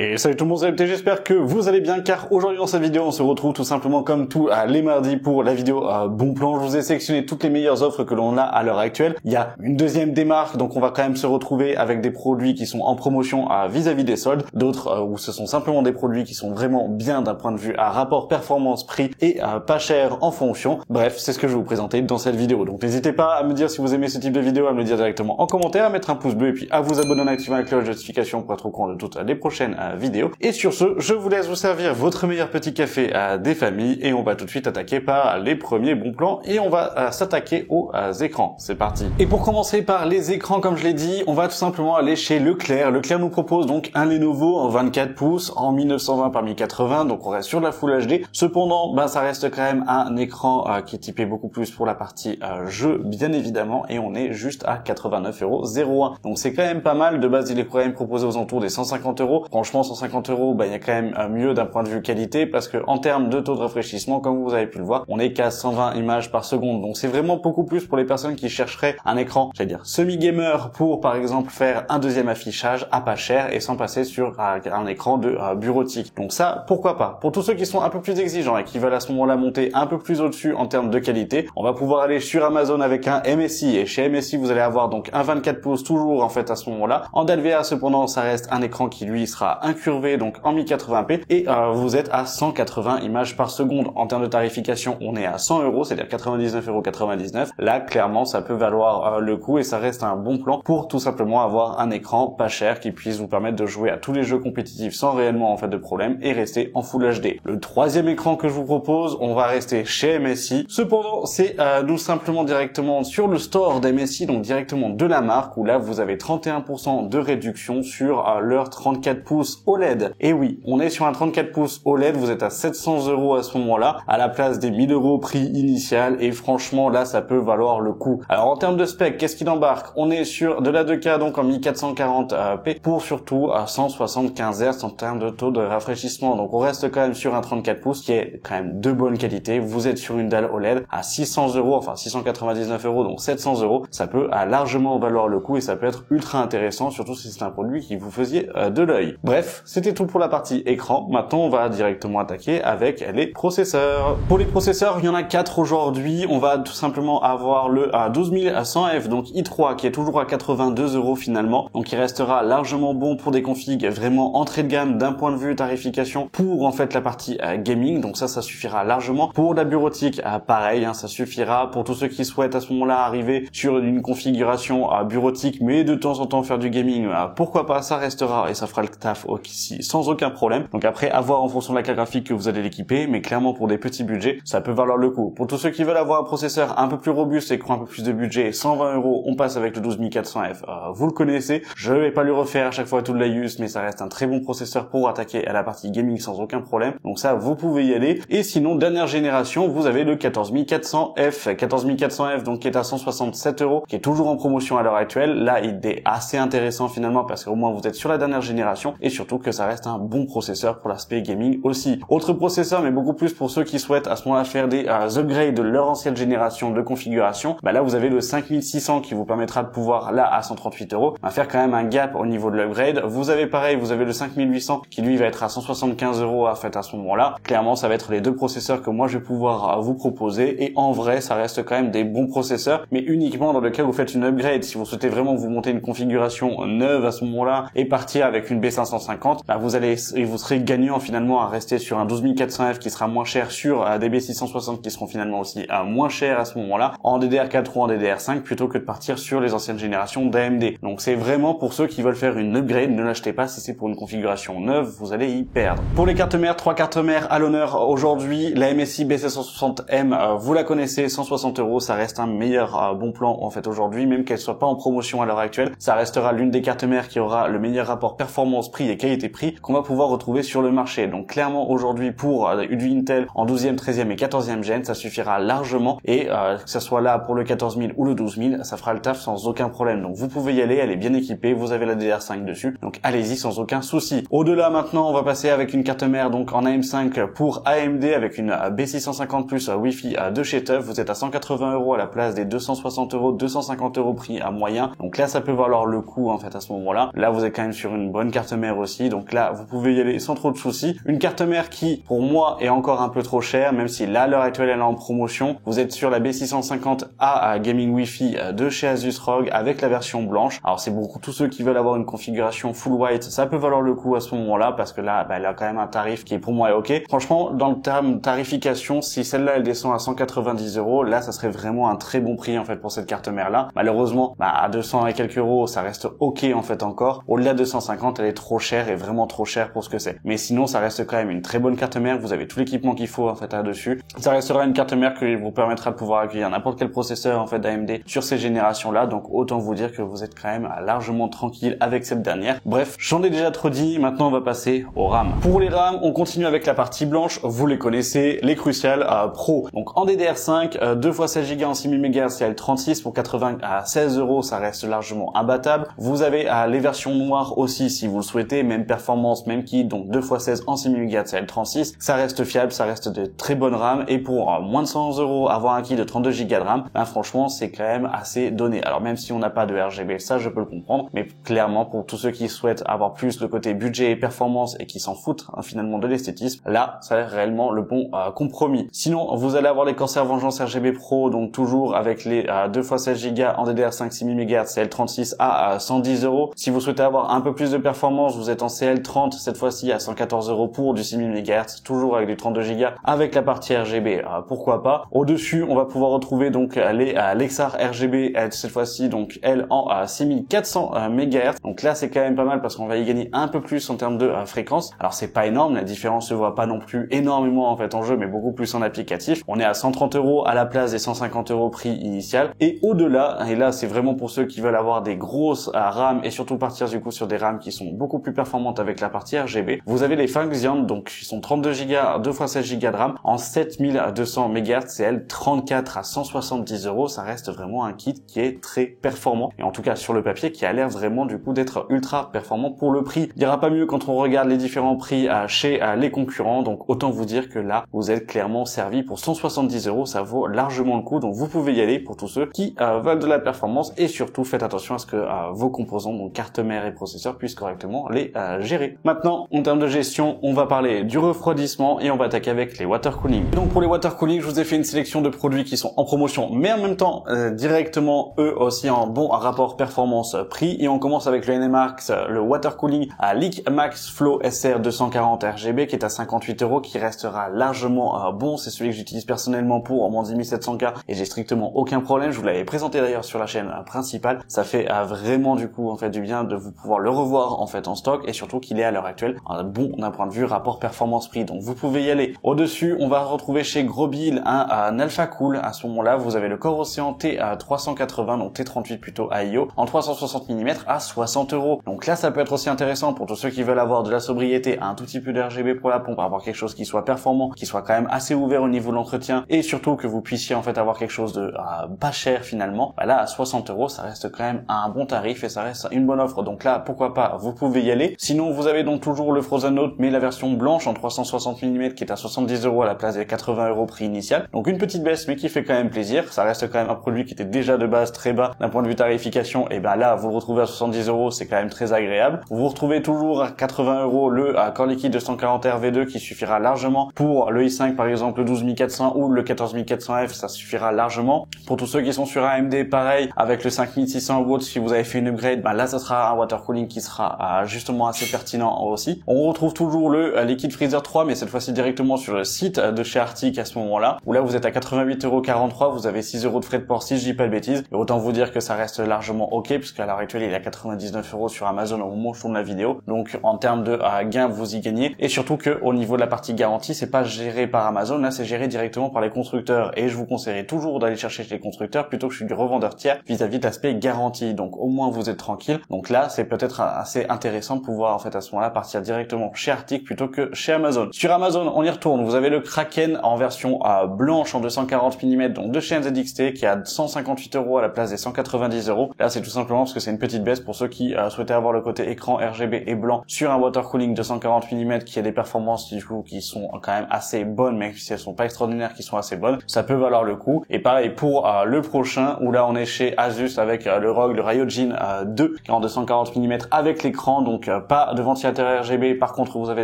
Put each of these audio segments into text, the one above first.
Et salut tout le monde, c'est MT, j'espère que vous allez bien car aujourd'hui dans cette vidéo on se retrouve tout simplement comme tous les mardis pour la vidéo bon plan. Je vous ai sélectionné toutes les meilleures offres que l'on a à l'heure actuelle. Il y a une deuxième démarque, donc on va quand même se retrouver avec des produits qui sont en promotion vis-à-vis des soldes, d'autres où ce sont simplement des produits qui sont vraiment bien d'un point de vue à rapport performance-prix et pas cher en fonction. Bref, c'est ce que je vais vous présenter dans cette vidéo. Donc n'hésitez pas à me dire si vous aimez ce type de vidéo, à me le dire directement en commentaire, à mettre un pouce bleu et puis à vous abonner en activant la cloche de notification pour être au courant de toutes les prochaines vidéos. Et sur ce, je vous laisse vous servir votre meilleur petit café des familles et on va tout de suite attaquer par les premiers bons plans et on va s'attaquer aux écrans. C'est parti. Et pour commencer par les écrans, comme je l'ai dit, on va tout simplement aller chez Leclerc. Leclerc nous propose donc un Lenovo en 24 pouces en 1920 par 1080, donc on reste sur de la Full HD. Cependant, ça reste quand même un écran qui est typé beaucoup plus pour la partie jeu, bien évidemment, et on est juste à 89,01 €. Donc c'est quand même pas mal. De base, il est quand même proposé aux alentours des 150 €. Franchement, 150 €, il y a quand même mieux d'un point de vue qualité parce que en termes de taux de rafraîchissement, comme vous avez pu le voir, on est qu'à 120 images par seconde. Donc c'est vraiment beaucoup plus pour les personnes qui chercheraient un écran, j'allais dire semi-gamer, pour par exemple faire un deuxième affichage à pas cher et sans passer sur un écran de bureautique. Donc ça, pourquoi pas. Pour tous ceux qui sont un peu plus exigeants et qui veulent à ce moment-là monter un peu plus au-dessus en termes de qualité, on va pouvoir aller sur Amazon avec un MSI et chez MSI vous allez avoir donc un 24 pouces toujours en fait à ce moment-là. En DLVA cependant, ça reste un écran qui lui sera incurvé donc en 1080p et vous êtes à 180 images par seconde. En termes de tarification, on est à 100 €, c'est-à-dire 99,99 €. Là, clairement, ça peut valoir le coup et ça reste un bon plan pour tout simplement avoir un écran pas cher qui puisse vous permettre de jouer à tous les jeux compétitifs sans réellement en fait de problème et rester en Full HD. Le troisième écran que je vous propose, on va rester chez MSI. Cependant, c'est nous simplement directement sur le store d'MSI, donc directement de la marque, où là vous avez 31% de réduction sur leur 34 pouces OLED. Et oui, on est sur un 34 pouces OLED, vous êtes à 700 € à ce moment-là, à la place des 1000 € prix initial, et franchement là ça peut valoir le coup. Alors en termes de spec, qu'est-ce qu'il embarque? On est sur de la 2K donc en 1440p pour surtout à 175 Hz en termes de taux de rafraîchissement. Donc on reste quand même sur un 34 pouces qui est quand même de bonne qualité. Vous êtes sur une dalle OLED à 600 €, enfin 699 €, donc 700 €. Ça peut largement valoir le coup et ça peut être ultra intéressant, surtout si c'est un produit qui vous faisiez de l'œil. Bref, c'était tout pour la partie écran. Maintenant, on va directement attaquer avec les processeurs. Pour les processeurs, il y en a 4 aujourd'hui. On va tout simplement avoir le 12100F, donc i3, qui est toujours à 82 € finalement. Donc, il restera largement bon pour des configs vraiment entrée de gamme d'un point de vue tarification pour en fait la partie gaming. Donc ça suffira largement. Pour la bureautique, pareil, ça suffira pour tous ceux qui souhaitent à ce moment-là arriver sur une configuration bureautique, mais de temps en temps faire du gaming. Pourquoi pas, ça restera et ça fera le taf aussi sans aucun problème. Donc après, à voir en fonction de la carte graphique que vous allez l'équiper, mais clairement pour des petits budgets, ça peut valoir le coup. Pour tous ceux qui veulent avoir un processeur un peu plus robuste et qui ont un peu plus de budget, 120 €, on passe avec le 12400F. Vous le connaissez, je vais pas lui refaire à chaque fois tout le laïus, mais ça reste un très bon processeur pour attaquer à la partie gaming sans aucun problème. Donc ça, vous pouvez y aller. Et sinon, dernière génération, vous avez le 14400F. 14400F, donc qui est à 167 €, qui est toujours en promotion à l'heure actuelle. Là, il est assez intéressant finalement parce qu'au moins vous êtes sur la dernière génération et surtout que ça reste un bon processeur pour l'aspect gaming aussi. Autre processeur, mais beaucoup plus pour ceux qui souhaitent à ce moment-là faire des upgrades de leur ancienne génération de configuration, là vous avez le 5600 qui vous permettra de pouvoir, là à 138 €, faire quand même un gap au niveau de l'upgrade. Vous avez pareil, vous avez le 5800 qui lui va être à 175 € à ce moment-là. Clairement, ça va être les deux processeurs que moi je vais pouvoir vous proposer et en vrai, ça reste quand même des bons processeurs, mais uniquement dans le cas où vous faites une upgrade. Si vous souhaitez vraiment vous monter une configuration neuve à ce moment-là et partir avec une B550, vous serez gagnant finalement à rester sur un 12400F qui sera moins cher, sur des B660 qui seront finalement aussi moins chers à ce moment-là en DDR4 ou en DDR5 plutôt que de partir sur les anciennes générations d'AMD. Donc c'est vraiment pour ceux qui veulent faire une upgrade, ne l'achetez pas si c'est pour une configuration neuve, vous allez y perdre. Pour les cartes mères, 3 cartes mères à l'honneur aujourd'hui, la MSI B760M, vous la connaissez, 160 €, ça reste un meilleur bon plan en fait aujourd'hui, même qu'elle soit pas en promotion à l'heure actuelle, ça restera l'une des cartes mères qui aura le meilleur rapport performance-prix et qualité-prix qu'on va pouvoir retrouver sur le marché. Donc clairement aujourd'hui pour du Intel en 12e, 13e et 14e gen, ça suffira largement et que ça soit là pour le 14000 ou le 12000, ça fera le taf sans aucun problème. Donc vous pouvez y aller, elle est bien équipée, vous avez la DDR5 dessus, donc allez-y sans aucun souci. Au-delà maintenant, on va passer avec une carte mère donc en AM5 pour AMD avec une B650 plus Wi-Fi de chez TUF. Vous êtes à 180 € à la place des 260 €, 250 € prix à moyen. Donc là, ça peut valoir le coup en fait à ce moment-là. Là, vous êtes quand même sur une bonne carte mère aussi aussi, donc là vous pouvez y aller sans trop de soucis. Une carte mère qui pour moi est encore un peu trop chère, même si là à l'heure actuelle elle est en promotion. Vous êtes sur la B650A Gaming Wi-Fi de chez Asus ROG avec la version blanche. Alors c'est pour tous ceux qui veulent avoir une configuration full white, ça peut valoir le coup à ce moment-là parce que là elle a quand même un tarif qui pour moi est ok. Franchement dans le terme tarification, si celle-là elle descend à 190 €, là ça serait vraiment un très bon prix en fait pour cette carte mère là. Malheureusement à 200 et quelques euros ça reste ok en fait encore. Au-delà de 150 elle est trop chère et vraiment trop chère pour ce que c'est. Mais sinon ça reste quand même une très bonne carte mère, vous avez tout l'équipement qu'il faut en fait là-dessus. Ça restera une carte mère qui vous permettra de pouvoir accueillir n'importe quel processeur en fait d'AMD sur ces générations là, donc autant vous dire que vous êtes quand même largement tranquille avec cette dernière. Bref, j'en ai déjà trop dit, maintenant on va passer aux RAM. Pour les RAM, on continue avec la partie blanche, vous les connaissez, les Crucial Pro. Donc en DDR5, 2 x 16 Go en 6000 MHz CL36 pour 96 €, ça reste largement imbattable. Vous avez les versions noires aussi si vous le souhaitez, même performance, même kit, donc 2 x 16 en 6000 MHz CL36, ça reste fiable, ça reste de très bonnes RAM, et pour moins de 100 € avoir un kit de 32 Go de RAM, franchement c'est quand même assez donné. Alors même si on n'a pas de RGB, ça je peux le comprendre, mais clairement pour tous ceux qui souhaitent avoir plus le côté budget et performance et qui s'en foutent finalement de l'esthétisme, là ça est réellement le bon compromis. Sinon vous allez avoir les Corsair Vengeance RGB Pro, donc toujours avec les 2 x 16 Go en DDR5 6000 MHz CL36 à 110 €. Si vous souhaitez avoir un peu plus de performance, vous êtes en CL30 cette fois-ci à 114 € pour du 6000 MHz, toujours avec du 32 Go avec la partie RGB, pourquoi pas. Au-dessus on va pouvoir retrouver donc les Lexar RGB cette fois-ci, donc elle en 6400 MHz. Donc là c'est quand même pas mal parce qu'on va y gagner un peu plus en termes de fréquence. Alors c'est pas énorme, la différence se voit pas non plus énormément en fait en jeu, mais beaucoup plus en applicatif. On est à 130 € à la place des 150 € prix initial. Et au-delà, et là c'est vraiment pour ceux qui veulent avoir des grosses RAM et surtout partir du coup sur des RAM qui sont beaucoup plus performantes avec la partie RGB, vous avez les Function, donc qui sont 32 Go, 2 x 16 Go de RAM en 7200 MHz CL34 à 170 €. Ça reste vraiment un kit qui est très performant, et en tout cas sur le papier qui a l'air vraiment du coup d'être ultra performant pour le prix. Il n'y aura pas mieux quand on regarde les différents prix chez les concurrents, donc autant vous dire que là vous êtes clairement servi pour 170 €, ça vaut largement le coup, donc vous pouvez y aller pour tous ceux qui veulent de la performance, et surtout faites attention à ce que vos composants, donc carte mère et processeur, puissent correctement les gérer. Maintenant en termes de gestion, on va parler du refroidissement et on va attaquer avec les water cooling. Donc pour les water cooling, je vous ai fait une sélection de produits qui sont en promotion mais en même temps directement eux aussi en bon rapport performance-prix, et on commence avec le NMAX, le water cooling à Leak Max Flow SR 240 RGB qui est à 58 €, qui restera largement bon. C'est celui que j'utilise personnellement pour mon 10700K et j'ai strictement aucun problème. Je vous l'avais présenté d'ailleurs sur la chaîne principale. Ça fait vraiment du coup en fait du bien de vous pouvoir le revoir en fait en stock, et surtout qu'il est à l'heure actuelle bon d'un point de vue rapport performance-prix, donc vous pouvez y aller. Au-dessus on va retrouver chez Grobil un Alpha Cool. À ce moment-là vous avez le Core Océan T380, donc T38 plutôt AIO en 360 mm à 60 €. Donc là ça peut être aussi intéressant pour tous ceux qui veulent avoir de la sobriété, un tout petit peu d'RGB pour la pompe, avoir quelque chose qui soit performant, qui soit quand même assez ouvert au niveau de l'entretien, et surtout que vous puissiez en fait avoir quelque chose de pas cher finalement. Là à 60 € ça reste quand même un bon tarif et ça reste une bonne offre, donc là pourquoi pas, vous pouvez y aller. Sinon vous avez donc toujours le Frozen Note mais la version blanche en 360 mm qui est à 70 € à la place des 80 € prix initial, donc une petite baisse mais qui fait quand même plaisir. Ça reste quand même un produit qui était déjà de base très bas d'un point de vue tarification, et là vous le retrouvez à 70 €, c'est quand même très agréable. Vous retrouvez toujours à 80 € le Core Liquid 240 RV2 qui suffira largement pour le i5 par exemple, le 12400 ou le 14400F, ça suffira largement. Pour tous ceux qui sont sur AMD, pareil avec le 5600 ou autre, si vous avez fait une upgrade, là ça sera un water cooling qui sera justement assez pertinent aussi. On retrouve toujours le Liquid Freezer 3 mais cette fois-ci directement sur le site de chez Arctic à ce moment-là, où là vous êtes à 88,43 €, vous avez 6 € de frais de port si je dis pas de bêtises, et autant vous dire que ça reste largement ok puisqu'à l'heure actuelle il est à 99 € sur Amazon au moment où je tourne la vidéo, donc en termes de gain vous y gagnez, et surtout que au niveau de la partie garantie c'est pas géré par Amazon, là c'est géré directement par les constructeurs, et je vous conseillerais toujours d'aller chercher chez les constructeurs plutôt que je suis du revendeur tiers vis-à-vis de l'aspect garantie, donc au moins vous êtes tranquille. Donc là c'est peut-être assez intéressant de pouvoir en fait à ce moment-là partir directement chez Arctic plutôt que chez Amazon. Sur Amazon on y retourne, vous avez le Kraken en version blanche en 240 mm donc de chez NZXT qui est à 158 € à la place des 190 €. Là c'est tout simplement parce que c'est une petite baisse pour ceux qui souhaitaient avoir le côté écran RGB et blanc sur un water cooling 240 mm qui a des performances du coup qui sont quand même assez bonnes, même si elles sont pas extraordinaires, qui sont assez bonnes, ça peut valoir le coup. Et pareil pour le prochain, où là on est chez Asus avec le ROG, le Ryujin 2 qui est en 240 mm avec l'écran, donc pas de ventilateur RGB. Par contre, vous avez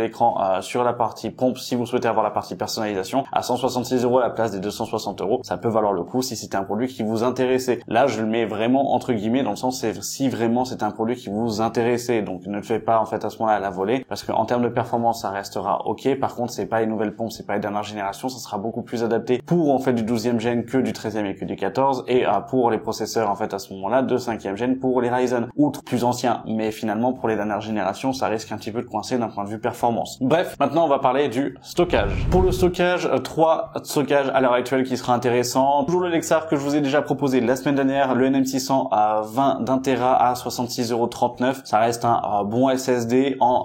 l'écran sur la partie pompe si vous souhaitez avoir la partie personnalisation à 166 € à la place des 260 €. Ça peut valoir le coup si c'était un produit qui vous intéressait. Là, je le mets vraiment entre guillemets dans le sens c'est si vraiment c'est un produit qui vous intéressait. Donc ne le faites pas en fait à ce moment-là à la volée parce qu'en termes de performance, ça restera ok. Par contre, c'est pas les nouvelles pompes, c'est pas les dernières générations, ça sera beaucoup plus adapté pour en fait du 12e gen que du 13e et que du 14 et pour les processeurs en fait à ce moment-là de 5e gen pour les Ryzen outre plus anciens. Mais finalement pour les dernières générations, ça risque un petit peu de coincer d'un point de vue performance. Bref, maintenant on va parler du stockage. Pour le stockage, 3 stockages à l'heure actuelle qui sera intéressant. Toujours le Lexar que je vous ai déjà proposé la semaine dernière, le NM600 à 20 d'un Tera à 66,39 €. Ça reste un bon SSD en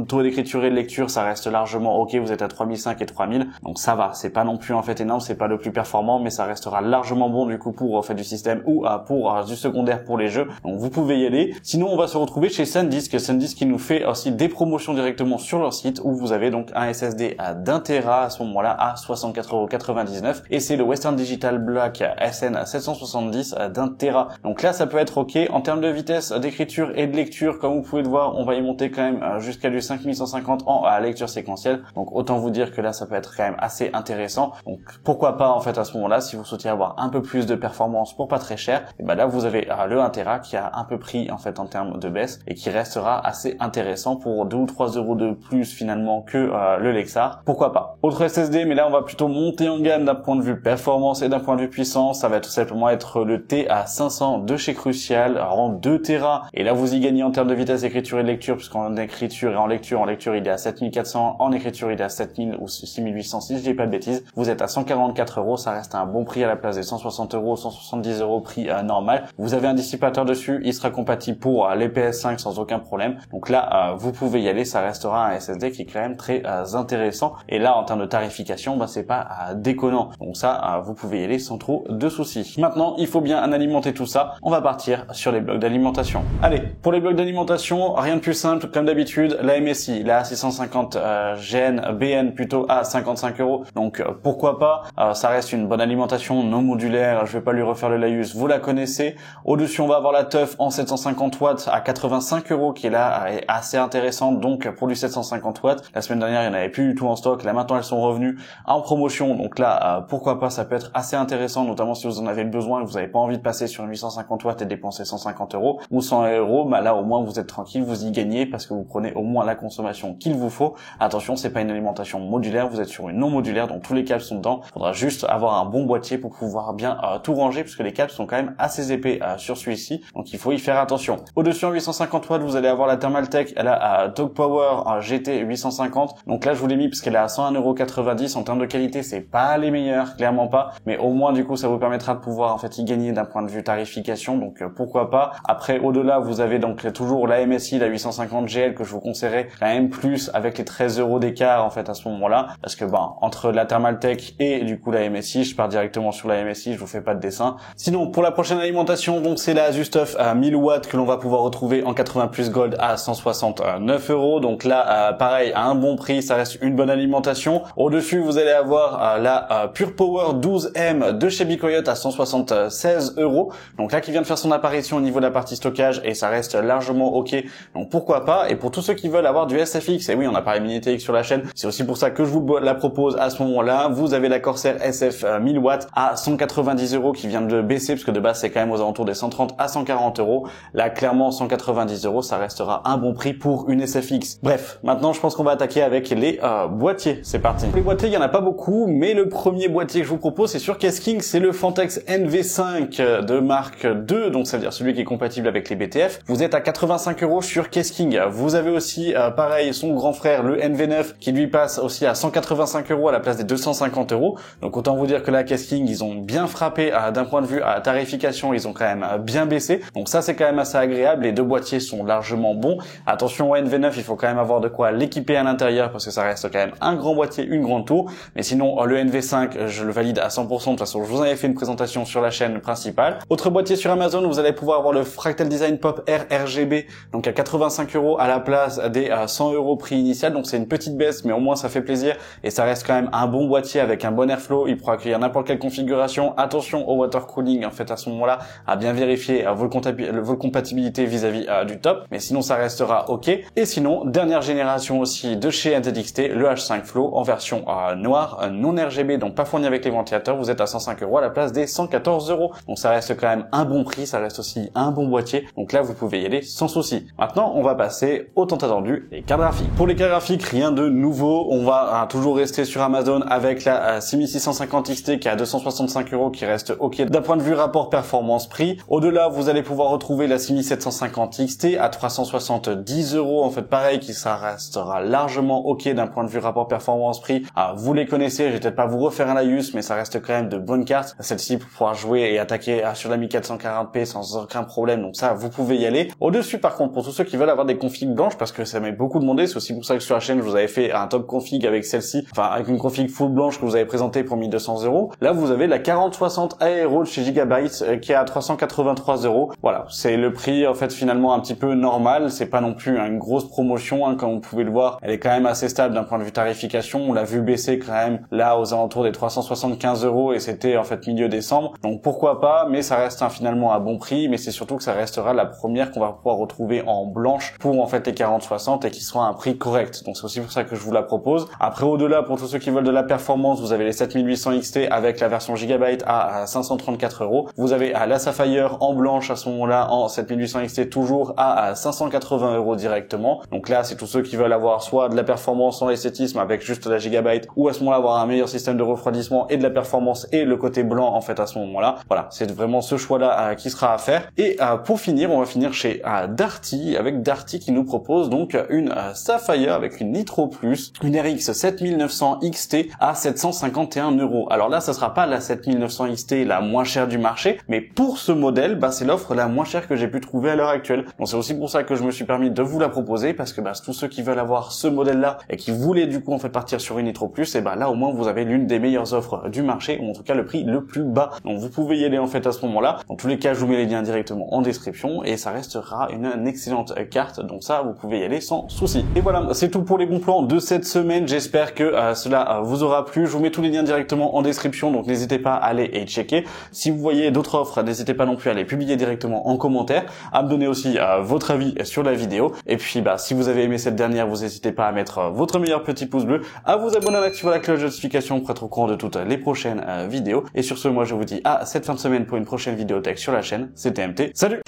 taux d'écriture et de lecture, ça reste largement ok. Vous êtes à 3005 et 3000, donc ça va. C'est pas non plus en fait énorme, c'est pas le plus performant, mais ça restera largement bon du coup pour du système ou pour du secondaire pour les jeux. Donc vous pouvez y aller. Sinon, on va se retrouver chez SanDisk. SanDisk qui nous fait aussi des promotions directement sur leur site où vous avez donc un SSD à d'1 Tera à ce moment-là à 64,99 € et c'est le Western Digital Black SN 770 d'1 Tera. Donc là, ça peut être ok. En termes de vitesse d'écriture et de lecture, comme vous pouvez le voir, on va y monter quand même jusqu'à du 5150 en lecture séquentielle. Donc autant vous dire que là, ça peut être quand même assez intéressant. Donc pourquoi pas en fait à ce moment-là, si vous souhaitez avoir un peu plus de performance pour pas très cher, et ben là vous avez le 1 Tera qui a un peu pris en fait en termes de baisse et qui restera assez intéressant pour 2 ou 3 € de plus finalement que le Lexar. Pourquoi pas. Autre SSD, mais là on va plutôt monter en gamme d'un point de vue performance et d'un point de vue puissance. Ça va tout simplement être le TA500 de chez Crucial en 2 Tera. Et là vous y gagnez en termes de vitesse d'écriture et de lecture, puisqu'en écriture et en lecture il est à 7400, en écriture il est à 7000 ou 6800 si je dis pas de bêtises. Vous êtes à 144 €, ça reste un bon prix à la place des 160 €, 170 € prix normal. Vous avez un dissipateur dessus, il sera compatible pour les PS5 sans aucun problème. Donc là vous pouvez y aller, ça restera un SSD qui est quand même très intéressant. Et là en termes de tarification, c'est pas déconnant. Donc ça vous pouvez y aller sans trop de soucis. Maintenant, il faut bien alimenter tout ça. On va partir sur les blocs d'alimentation. Allez, pour les blocs d'alimentation, rien de plus simple comme d'habitude, la MSI, la 650 GN BN plutôt à 55 €. Donc pourquoi pas, ça reste une bonne alimentation non modulaire, je vais pas lui refaire le laïus, vous la connaissez. Au-dessus, on va avoir la TUF en 750 watts à 85 € qui est là est assez intéressante. Donc pour du 750 watts, la semaine dernière, il n'y en avait plus du tout en stock. Là maintenant, elles sont revenues en promotion. Donc là, pourquoi pas, ça peut être assez intéressant, notamment si vous en avez besoin et que vous n'avez pas envie de passer sur une 850 watts et dépenser 150 € ou 100 €. Là, au moins, vous êtes tranquille, vous y gagnez parce que vous prenez au moins la consommation qu'il vous faut. Attention, c'est pas une alimentation modulaire, vous êtes sur une non modulaire, donc tous les câbles sont dedans. Il faudra juste avoir un bon boîtier pour pouvoir bien tout ranger, puisque les câbles sont quand même assez épais sur celui-ci, donc il faut y faire attention. Au-dessus, en 850 watts, vous allez avoir la Thermaltake, elle a Dog Power GT 850. Donc là, je vous l'ai mis parce qu'elle est à 101,90 €. En termes de qualité, c'est pas les meilleurs, clairement pas, mais au moins du coup, ça vous permettra de pouvoir en fait y gagner d'un point de vue tarification. Donc pourquoi pas. Après, au-delà, vous avez donc toujours la MSI, la 850 GL que je vous conseillerais quand même plus avec les 13 € d'écart en fait à ce moment-là, parce que entre la Thermaltake et du coup la MSI, je pars directement sur la MSI, je vous fais pas de dessin. Sinon, pour la prochaine alimentation, donc c'est la ASUSTUF à 1000 watts que l'on va pouvoir retrouver en 80 plus Gold à 169 €. Donc là, pareil, à un bon prix, ça reste une bonne alimentation. Au-dessus, vous allez avoir la Pure Power 12M de chez Bicoyote à 176 €. Donc là, qui vient de faire son apparition au niveau de la partie stockage et ça reste largement ok. Donc pourquoi pas. Et pour tous ceux qui veulent avoir du SFX, et oui, on a parlé Mini TX sur la chaîne, c'est aussi pour ça que je vous la propose à ce moment-là. Vous avez la Corsair SF 1000 watts à 190 € qui vient de baisser, parce que de base, c'est quand même aux alentours des 130 à 140 €. Là, clairement, 190 €, ça restera un bon prix pour une SFX. Bref, maintenant, je pense qu'on va attaquer avec les boîtiers. C'est parti. Pour les boîtiers, il y en a pas beaucoup, mais le premier boîtier que je vous propose, c'est sur Kesking, c'est le Fantex NV5 de marque 2, donc ça veut dire celui qui est compatible avec les BTF. Vous êtes à 85 € sur Kesking. Vous avez aussi, pareil, son grand frère, le NV9, qui lui passe aussi à 185 € à la place des 250 €. Donc autant vous dire que là, Kesking, ils ont bien frappé d'un point de vue à tarification, ils ont quand même bien baissé. Donc ça, c'est quand même assez agréable. Les deux boîtiers sont largement bons. Attention au NV9, il faut quand même avoir de quoi l'équiper à l'intérieur parce que ça reste quand même un grand boîtier, une grande tour. Mais sinon, le NV5, je le valide à 100%. De toute façon, je vous en avais fait une présentation sur la chaîne principale. Autre boîtier sur Amazon, vous allez pouvoir avoir le Fractal Design Pop R RGB, donc à 85 € à la place des 100 € prix initial. Donc c'est une petite baisse, mais au moins ça fait plaisir et ça reste quand même un bon boîtier avec un bon airflow. Il pourra accueillir n'importe quelle configuration. Attention au water cooling, en fait, à ce moment-là, à bien vérifier votre compatibilité vis-à-vis du top. Mais sinon, ça restera ok. Et sinon, dernière génération aussi de chez NZXT, le H5 Flow en version noire, non RGB, donc pas fourni avec les ventilateurs. Vous êtes à 105 € à la place des 114 €. Donc ça reste quand même un bon prix, ça reste aussi un bon boîtier. Donc là, vous pouvez y aller sans souci. Maintenant, on va passer au tant attendu, les cartes graphiques. Pour les cartes graphiques, rien de nouveau. On va toujours rester sur Amazon avec la 6650 XT qui est à 265 €, qui reste ok d'un point de vue rapport performance-prix. Au-delà, vous allez pouvoir retrouver la 6750 XT à 370 €. En fait, pareil, ça restera largement ok d'un point de vue rapport performance-prix. Vous les connaissez, je vais peut-être pas vous refaire un laïus, mais ça reste quand même de bonnes cartes. Celle-ci pour pouvoir jouer et attaquer sur la 1440p sans aucun problème. Donc ça, vous pouvez y aller. Au-dessus, par contre, pour tous ceux qui veulent avoir des configs blanches, parce que ça m'est beaucoup demandé, c'est aussi pour ça que sur la chaîne, je vous avais fait un top config avec celle-ci, enfin avec une config full blanche que vous avez présentée pour 1200 €. Là, vous avez la 4060 Aero chez Gigabyte qui est à 383 €. Voilà, c'est le prix en fait finalement un petit peu normal. C'est pas non plus une grosse promotion, hein, comme vous pouvez le voir. Elle est quand même assez stable d'un point de vue tarification. On l'a vu baisser quand même là aux alentours des 375 € et c'était en fait milieu décembre. Donc pourquoi pas, mais ça reste finalement à bon prix. Mais c'est surtout que ça restera la première qu'on va pouvoir retrouver en blanche pour en fait les 4060 et qui sera à un prix correct. Donc c'est aussi pour ça que je vous la propose. Après au-delà, pour tous ceux qui veulent de la performance, vous avez les 7800 XT avec la version Gigabyte à 534 €. Vous avez la Sapphire en blanche à ce moment-là en 7800 XT toujours à 580 € directement. Donc là, c'est tous ceux qui veulent avoir soit de la performance sans esthétisme avec juste la Gigabyte, ou à ce moment-là avoir un meilleur système de refroidissement et de la performance et le côté blanc en fait à ce moment-là. Voilà, c'est vraiment ce choix-là qui sera à faire. Et pour finir, on va finir chez Darty, avec Darty qui nous propose donc une Sapphire avec une Nitro Plus, une RX 7900 XT à 751 €. Alors là, ça sera pas la 7900 XT la moins chère du marché, mais pour ce modèle, c'est l'offre la moins chère que j'ai pu trouver à l'heure actuelle. Donc c'est aussi pour ça que je me suis permis de vous la proposer, parce que tous ceux qui veulent avoir ce modèle-là et qui voulaient du coup en fait partir sur une Nitro Plus, et là au moins vous avez l'une des meilleures offres du marché, ou en tout cas le prix le plus bas. Donc vous pouvez y aller en fait à ce moment-là. Dans tous les cas, je vous mets les liens directement en description et ça restera une excellente carte. Donc ça, vous pouvez y aller sans souci. Et voilà, c'est tout pour les bons plans de cette semaine. J'espère que cela vous aura plu. Je vous mets tous les liens directement en description, donc n'hésitez pas à aller et checker. Si vous voyez d'autres offres, n'hésitez pas non plus à les publier directement en commentaire, à me donner aussi votre avis sur la vidéo. Et puis si vous avez aimé cette dernière, vous n'hésitez pas à mettre votre meilleur petit pouce bleu, à vous abonner, à activer la cloche de notification pour être au courant de toutes les prochaines vidéos. Et sur ce, moi je vous dis à cette fin de semaine pour une prochaine vidéo tech sur la chaîne. C'était MT. Salut!